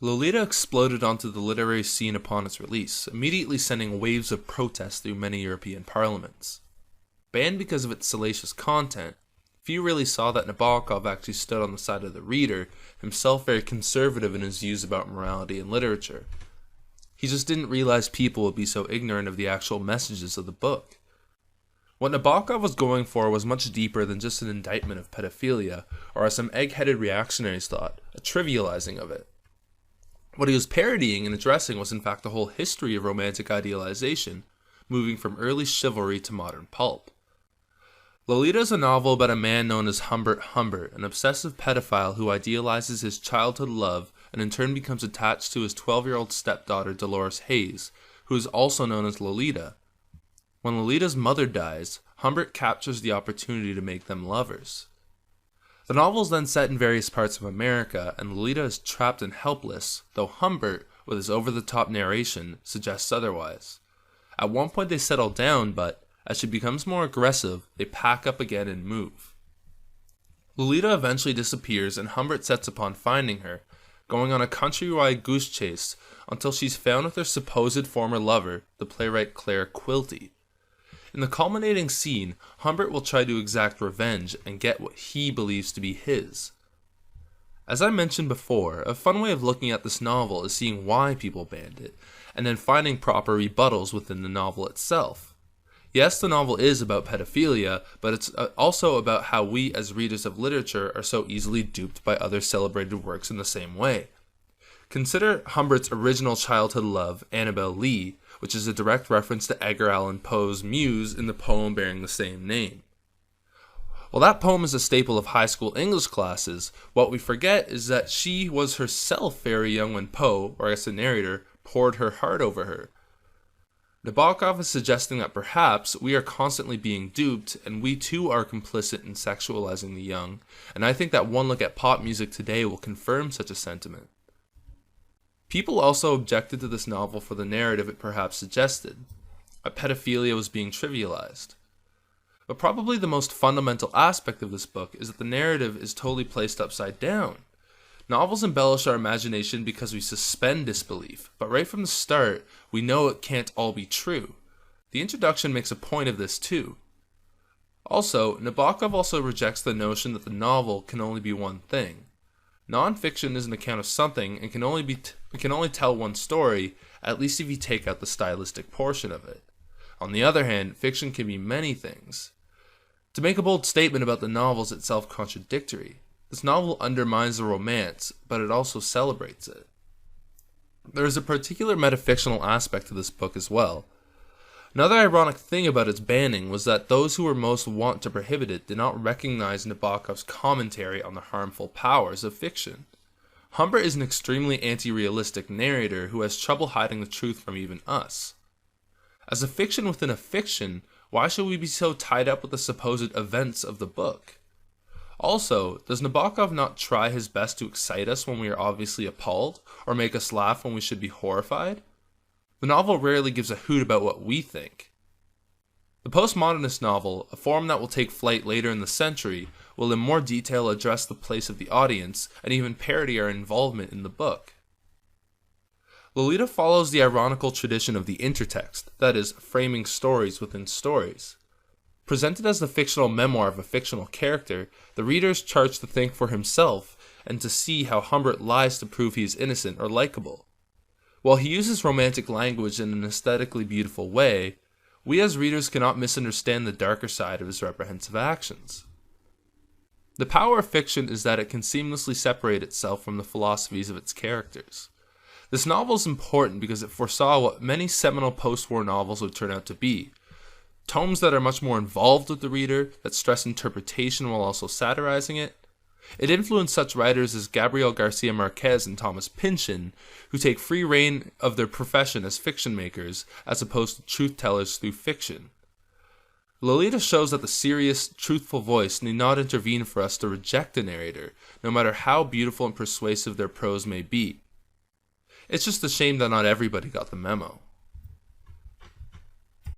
Lolita exploded onto the literary scene upon its release, immediately sending waves of protest through many European parliaments. Banned because of its salacious content, few really saw that Nabokov actually stood on the side of the reader, himself very conservative in his views about morality and literature. He just didn't realize people would be so ignorant of the actual messages of the book. What Nabokov was going for was much deeper than just an indictment of pedophilia, or as some egg-headed reactionaries thought, a trivializing of it. What he was parodying and addressing was in fact the whole history of romantic idealization, moving from early chivalry to modern pulp. Lolita is a novel about a man known as Humbert Humbert, an obsessive pedophile who idealizes his childhood love and in turn becomes attached to his 12-year-old stepdaughter Dolores Hayes, who is also known as Lolita. When Lolita's mother dies, Humbert captures the opportunity to make them lovers. The novel is then set in various parts of America, and Lolita is trapped and helpless, though Humbert, with his over-the-top narration, suggests otherwise. At one point they settle down, but as she becomes more aggressive, they pack up again and move. Lolita eventually disappears, and Humbert sets upon finding her, going on a countrywide goose chase until she's found with her supposed former lover, the playwright Qwiklit. In the culminating scene, Humbert will try to exact revenge and get what he believes to be his. As I mentioned before, a fun way of looking at this novel is seeing why people banned it, and then finding proper rebuttals within the novel itself. Yes, the novel is about pedophilia, but it's also about how we as readers of literature are so easily duped by other celebrated works in the same way. Consider Humbert's original childhood love, Annabel Lee, which is a direct reference to Edgar Allan Poe's muse in the poem bearing the same name. While that poem is a staple of high school English classes, what we forget is that she was herself very young when Poe, or as the narrator, poured her heart over her. Nabokov is suggesting that perhaps we are constantly being duped and we too are complicit in sexualizing the young, and I think that one look at pop music today will confirm such a sentiment. People also objected to this novel for the narrative it perhaps suggested, that pedophilia was being trivialized. But probably the most fundamental aspect of this book is that the narrative is totally placed upside down. Novels embellish our imagination because we suspend disbelief, but right from the start, we know it can't all be true. The introduction makes a point of this too. Also, Nabokov also rejects the notion that the novel can only be one thing. Non-fiction is an account of something and can only tell one story, at least if you take out the stylistic portion of it. On the other hand, fiction can be many things. To make a bold statement about the novel is itself contradictory. This novel undermines the romance, but it also celebrates it. There is a particular metafictional aspect to this book as well. Another ironic thing about its banning was that those who were most wont to prohibit it did not recognize Nabokov's commentary on the harmful powers of fiction. Humbert is an extremely anti-realistic narrator who has trouble hiding the truth from even us. As a fiction within a fiction, why should we be so tied up with the supposed events of the book? Also, does Nabokov not try his best to excite us when we are obviously appalled, or make us laugh when we should be horrified? The novel rarely gives a hoot about what we think. The postmodernist novel, a form that will take flight later in the century, will in more detail address the place of the audience and even parody our involvement in the book. Lolita follows the ironical tradition of the intertext, that is, framing stories within stories. Presented as the fictional memoir of a fictional character, the reader is charged to think for himself and to see how Humbert lies to prove he is innocent or likable. While he uses romantic language in an aesthetically beautiful way, we as readers cannot misunderstand the darker side of his reprehensive actions. The power of fiction is that it can seamlessly separate itself from the philosophies of its characters. This novel is important because it foresaw what many seminal post-war novels would turn out to be. Tomes that are much more involved with the reader, that stress interpretation while also satirizing it. It influenced such writers as Gabriel Garcia Marquez and Thomas Pynchon, who take free rein of their profession as fiction makers, as opposed to truth-tellers through fiction. Lolita shows that the serious, truthful voice need not intervene for us to reject a narrator, no matter how beautiful and persuasive their prose may be. It's just a shame that not everybody got the memo.